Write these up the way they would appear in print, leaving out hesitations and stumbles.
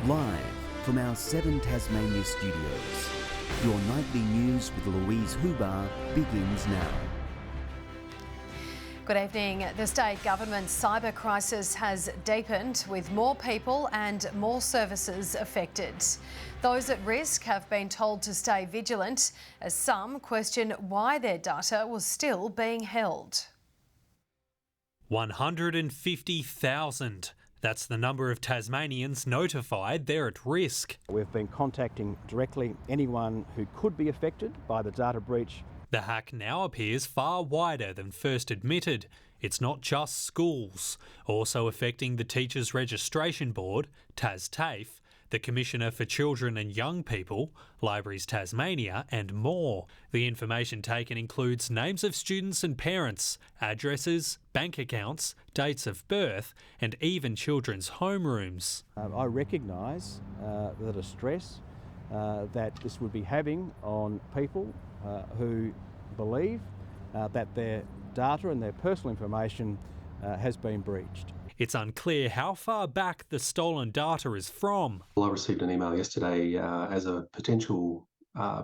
Live from our 7 Tasmania studios, your nightly news with Louise Huber begins now. Good evening. The state government's cyber crisis has deepened with more people and more services affected. Those at risk have been told to stay vigilant as some question why their data was still being held. 150,000. That's the number of Tasmanians notified they're at risk. We've been contacting directly anyone who could be affected by the data breach. The hack now appears far wider than first admitted. It's not just schools, also affecting the Teachers Registration Board, TASTAFE, the Commissioner for Children and Young People, Libraries Tasmania and more. The information taken includes names of students and parents, addresses, bank accounts, dates of birth and even children's homerooms. I recognise the stress that this would be having on people who believe that their data and their personal information has been breached. It's unclear how far back the stolen data is from. Well, I received an email yesterday as a potential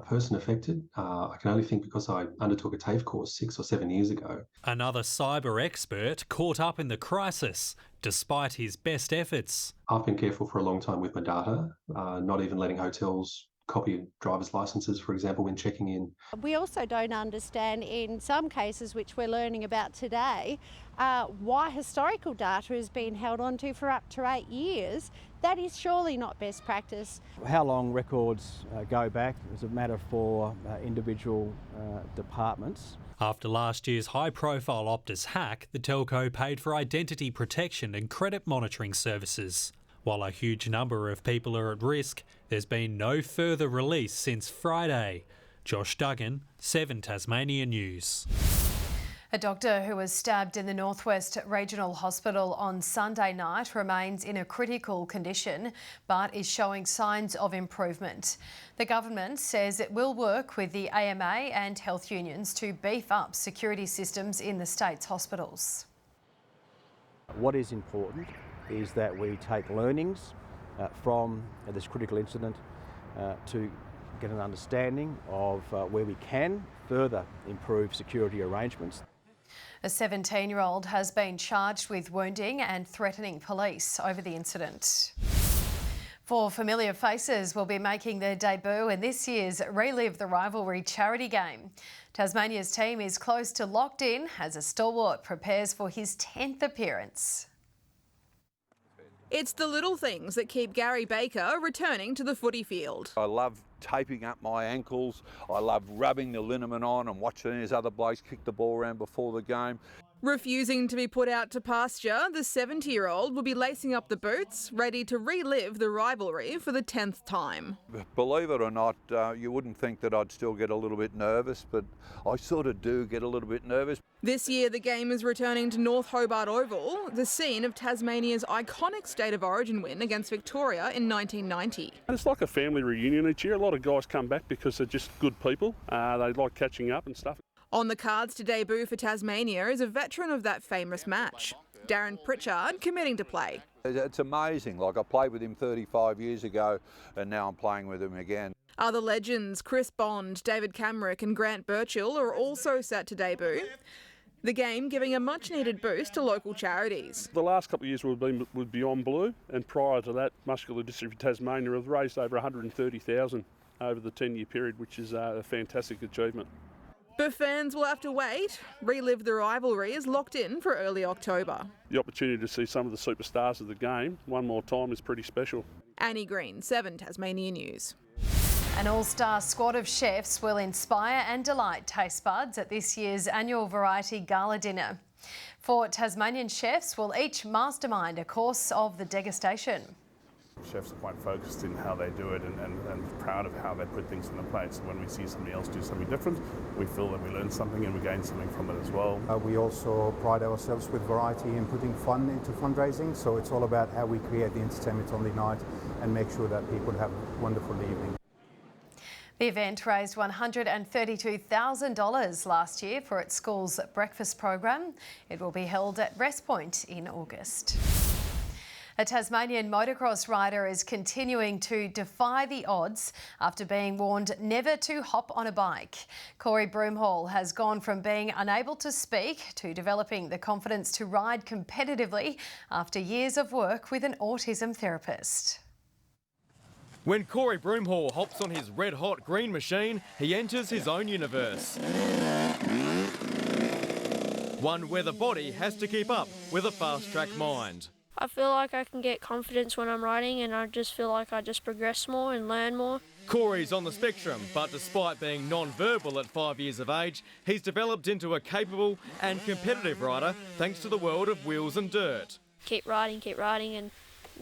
person affected. I can only think because I undertook a TAFE course 6 or 7 years ago. Another cyber expert caught up in the crisis, despite his best efforts. I've been careful for a long time with my data, not even letting hotels copy driver's licences, for example, when checking in. We also don't understand in some cases, which we're learning about today, why historical data has been held onto for up to 8 years. That is surely not best practice. How long records go back is a matter for individual departments. After last year's high-profile Optus hack, the telco paid for identity protection and credit monitoring services. While a huge number of people are at risk, there's been no further release since Friday. Josh Duggan, 7 Tasmania News. A doctor who was stabbed in the Northwest Regional Hospital on Sunday night remains in a critical condition but is showing signs of improvement. The government says it will work with the AMA and health unions to beef up security systems in the state's hospitals. What is important is that we take learnings from this critical incident to get an understanding of where we can further improve security arrangements. A 17-year-old has been charged with wounding and threatening police over the incident. 4 familiar faces will be making their debut in this year's Relive the Rivalry charity game. Tasmania's team is close to locked in as a stalwart prepares for his 10th appearance. It's the little things that keep Gary Baker returning to the footy field. I love taping up my ankles. I love rubbing the liniment on and watching these other blokes kick the ball around before the game. Refusing to be put out to pasture, the 70-year-old will be lacing up the boots, ready to relive the rivalry for the 10th time. Believe it or not, you wouldn't think that I'd still get a little bit nervous, but I sort of do get a little bit nervous. This year the game is returning to North Hobart Oval, the scene of Tasmania's iconic State of Origin win against Victoria in 1990. It's like a family reunion each year. A lot of guys come back because they're just good people. They like catching up and stuff. On the cards to debut for Tasmania is a veteran of that famous match, Darren Pritchard, committing to play. It's amazing. Like, I played with him 35 years ago and now I'm playing with him again. Other legends, Chris Bond, David Camrick and Grant Birchall, are also set to debut. The game giving a much-needed boost to local charities. The last couple of years we've been with Beyond Blue, and prior to that, Muscular Dystrophy Tasmania have raised over $130,000 over the 10-year period, which is a fantastic achievement. But fans will have to wait. Relive the Rivalry is locked in for early October. The opportunity to see some of the superstars of the game one more time is pretty special. Annie Green, 7 Tasmania News. An all-star squad of chefs will inspire and delight taste buds at this year's annual Variety Gala dinner. 4 Tasmanian chefs will each mastermind a course of the degustation. Chefs are quite focused in how they do it and proud of how they put things on the plate. So when we see somebody else do something different, we feel that we learn something and we gain something from it as well. We also pride ourselves with variety in putting fun into fundraising. So it's all about how we create the entertainment on the night and make sure that people have a wonderful evening. The event raised $132,000 last year for its school's breakfast program. It will be held at Rest Point in August. A Tasmanian motocross rider is continuing to defy the odds after being warned never to hop on a bike. Corey Broomhall has gone from being unable to speak to developing the confidence to ride competitively after years of work with an autism therapist. When Corey Broomhall hops on his red-hot green machine, he enters his own universe. One where the body has to keep up with a fast-track mind. I feel like I can get confidence when I'm riding, and I just feel like I just progress more and learn more. Corey's on the spectrum, but despite being non-verbal at 5 years of age, he's developed into a capable and competitive rider thanks to the world of wheels and dirt. Keep riding and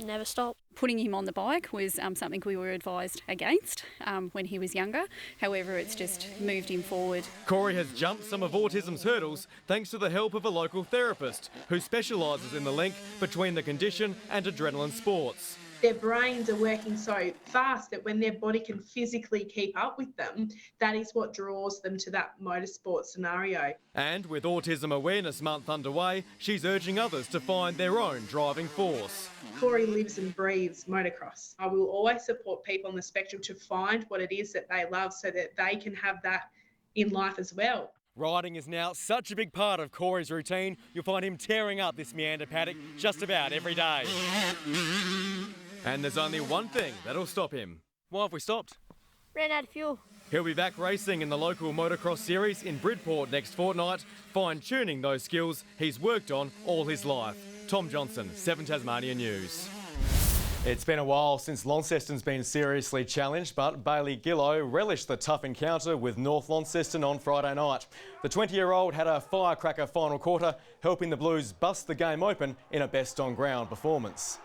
never stop. Putting him on the bike was something we were advised against when he was younger. However, it's just moved him forward. Corey has jumped some of autism's hurdles thanks to the help of a local therapist who specialises in the link between the condition and adrenaline sports. Their brains are working so fast that when their body can physically keep up with them, that is what draws them to that motorsport scenario. And with Autism Awareness Month underway, she's urging others to find their own driving force. Corey lives and breathes motocross. I will always support people on the spectrum to find what it is that they love so that they can have that in life as well. Riding is now such a big part of Corey's routine, you'll find him tearing up this meander paddock just about every day. And there's only one thing that'll stop him. Why have we stopped? Ran out of fuel. He'll be back racing in the local motocross series in Bridport next fortnight, fine-tuning those skills he's worked on all his life. Tom Johnson, 7 Tasmania News. It's been a while since Launceston's been seriously challenged, but Bailey Gillow relished the tough encounter with North Launceston on Friday night. The 20-year-old had a firecracker final quarter, helping the Blues bust the game open in a best-on-ground performance.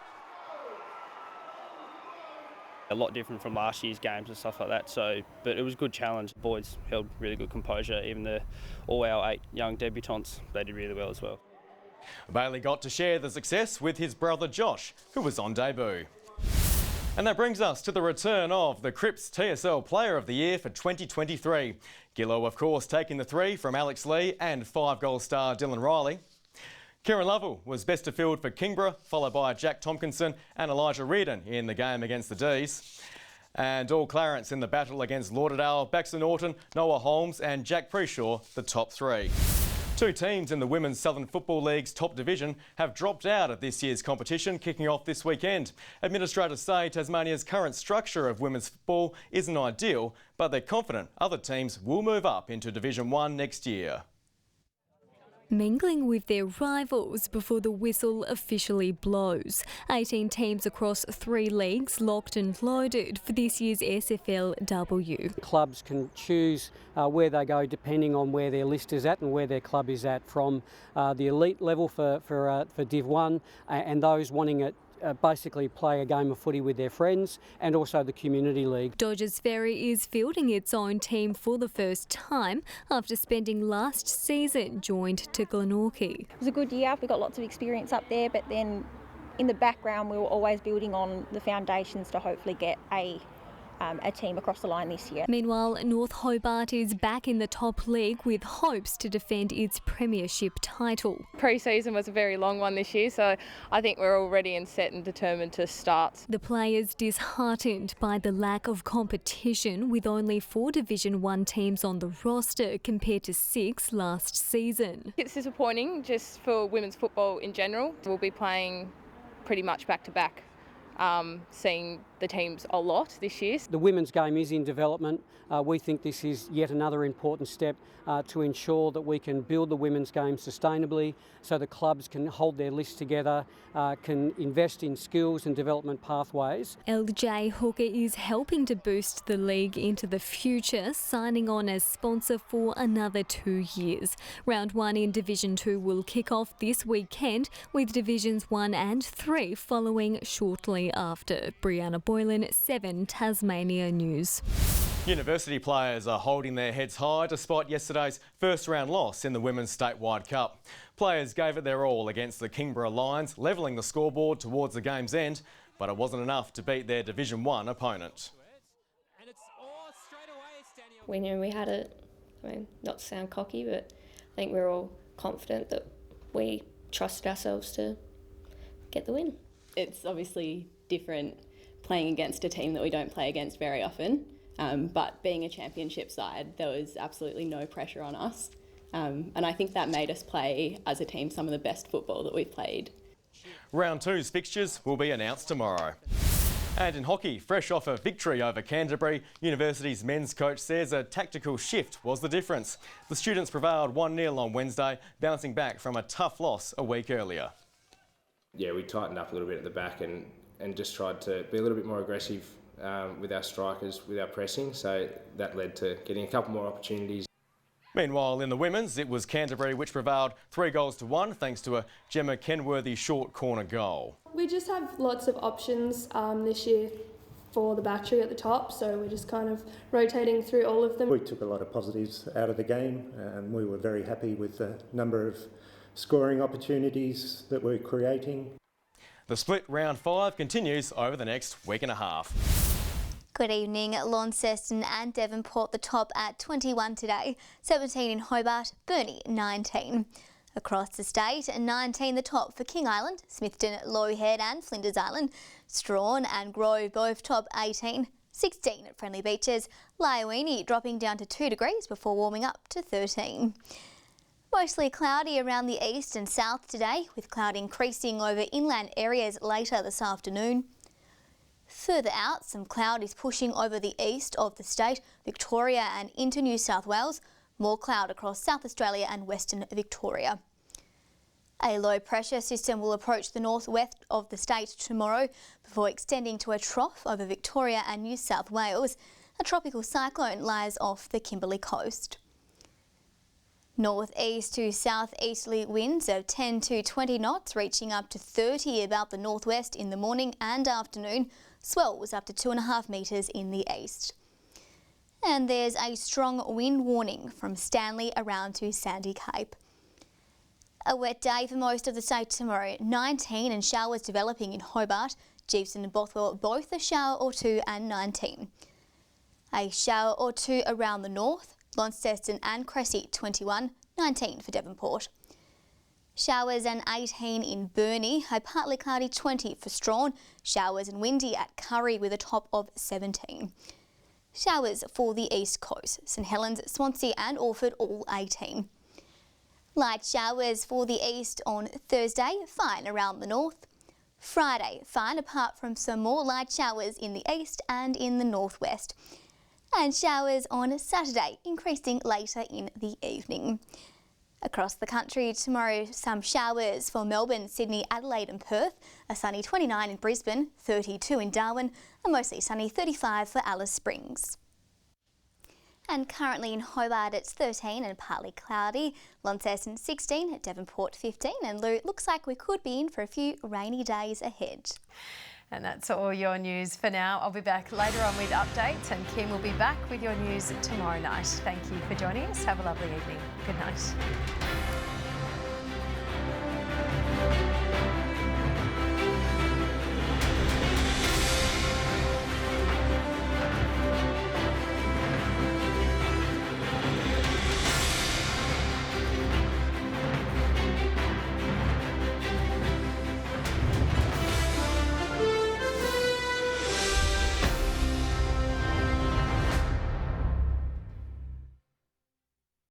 A lot different from last year's games and stuff like that, but it was a good challenge. The boys held really good composure, even all our 8 young debutants, they did really well as well. Bailey got to share the success with his brother Josh, who was on debut. And that brings us to the return of the Cripps TSL Player of the Year for 2023. Gillow, of course, taking the 3 from Alex Lee and 5-goal star Dylan Riley. Kieran Lovell was best of field for Kingborough, followed by Jack Tompkinson and Elijah Reardon in the game against the D's. And all Clarence in the battle against Lauderdale, Baxter Norton, Noah Holmes and Jack Preshaw, the top 3. 2 teams in the Women's Southern Football League's top division have dropped out of this year's competition, kicking off this weekend. Administrators say Tasmania's current structure of women's football isn't ideal, but they're confident other teams will move up into Division 1 next year. Mingling with their rivals before the whistle officially blows. 18 teams across 3 leagues locked and loaded for this year's SFLW. Clubs can choose where they go depending on where their list is at and where their club is at, from the elite level for Div 1 and those wanting it basically play a game of footy with their friends, and also the community league. Dodgers Ferry is fielding its own team for the first time after spending last season joined to Glenorchy. It was a good year. We got lots of experience up there, but then in the background we were always building on the foundations to hopefully get a team across the line this year. Meanwhile, North Hobart is back in the top league with hopes to defend its premiership title. Pre-season was a very long one this year, so I think we're all ready and set and determined to start. The players disheartened by the lack of competition, with only 4 Division 1 teams on the roster compared to 6 last season. It's disappointing just for women's football in general. We'll be playing pretty much back-to-back. Seeing the teams a lot this year. The women's game is in development. We think this is yet another important step to ensure that we can build the women's game sustainably, so the clubs can hold their lists together, can invest in skills and development pathways. LJ Hooker is helping to boost the league into the future, signing on as sponsor for another 2 years. Round 1 in Division 2 will kick off this weekend, with Divisions 1 and 3 following shortly after. Brianna Boylan, 7 Tasmania News. University players are holding their heads high despite yesterday's first-round loss in the Women's Statewide Cup. Players gave it their all against the Kingborough Lions, levelling the scoreboard towards the game's end, but it wasn't enough to beat their Division 1 opponent. We knew we had it. Not to sound cocky, but I think we're all confident that we trusted ourselves to get the win. It's obviously different playing against a team that we don't play against very often, but being a championship side, there was absolutely no pressure on us. And I think that made us play as a team some of the best football that we've played. Round 2's fixtures will be announced tomorrow. And in hockey, fresh off a victory over Canterbury, University's men's coach says a tactical shift was the difference. The students prevailed 1-0 on Wednesday, bouncing back from a tough loss a week earlier. Yeah, we tightened up a little bit at the back and just tried to be a little bit more aggressive with our strikers, with our pressing, so that led to getting a couple more opportunities. Meanwhile, in the women's, it was Canterbury which prevailed 3-1 thanks to a Gemma Kenworthy short corner goal. We just have lots of options this year for the battery at the top, so we're just kind of rotating through all of them. We took a lot of positives out of the game and we were very happy with the number of scoring opportunities that we're creating. The split round 5 continues over the next week and a half. Good evening. Launceston and Devonport the top at 21 today, 17 in Hobart, Burnie 19. Across the state, 19 the top for King Island, Smithton, Low Head and Flinders Island. Strawn and Grove both top 18, 16 at Friendly Beaches. Lyowini dropping down to 2 degrees before warming up to 13. Mostly cloudy around the east and south today, with cloud increasing over inland areas later this afternoon. Further out, some cloud is pushing over the east of the state, Victoria and into New South Wales. More cloud across South Australia and Western Victoria. A low pressure system will approach the northwest of the state tomorrow before extending to a trough over Victoria and New South Wales. A tropical cyclone lies off the Kimberley coast. Northeast to southeasterly winds of 10 to 20 knots, reaching up to 30 about the northwest in the morning and afternoon. Swell was up to 2.5 metres in the east. And there's a strong wind warning from Stanley around to Sandy Cape. A wet day for most of the state tomorrow. 19 and showers developing in Hobart, Geefton and Bothwell both a shower or 2 and 19. A shower or 2 around the north, Launceston and Cressy 21, 19 for Devonport. Showers and 18 in Burnie, a partly cloudy 20 for Strawn. Showers and windy at Curry with a top of 17. Showers for the east coast, St Helens, Swansea and Orford all 18. Light showers for the east on Thursday, fine around the north. Friday, fine apart from some more light showers in the east and in the northwest. And showers on Saturday, increasing later in the evening. Across the country tomorrow, some showers for Melbourne, Sydney, Adelaide and Perth. A sunny 29 in Brisbane, 32 in Darwin, and mostly sunny 35 for Alice Springs. And currently in Hobart it's 13 and partly cloudy. Launceston 16, Devonport 15, and looks like we could be in for a few rainy days ahead. And that's all your news for now. I'll be back later on with updates, and Kim will be back with your news tomorrow night. Thank you for joining us. Have a lovely evening. Good night.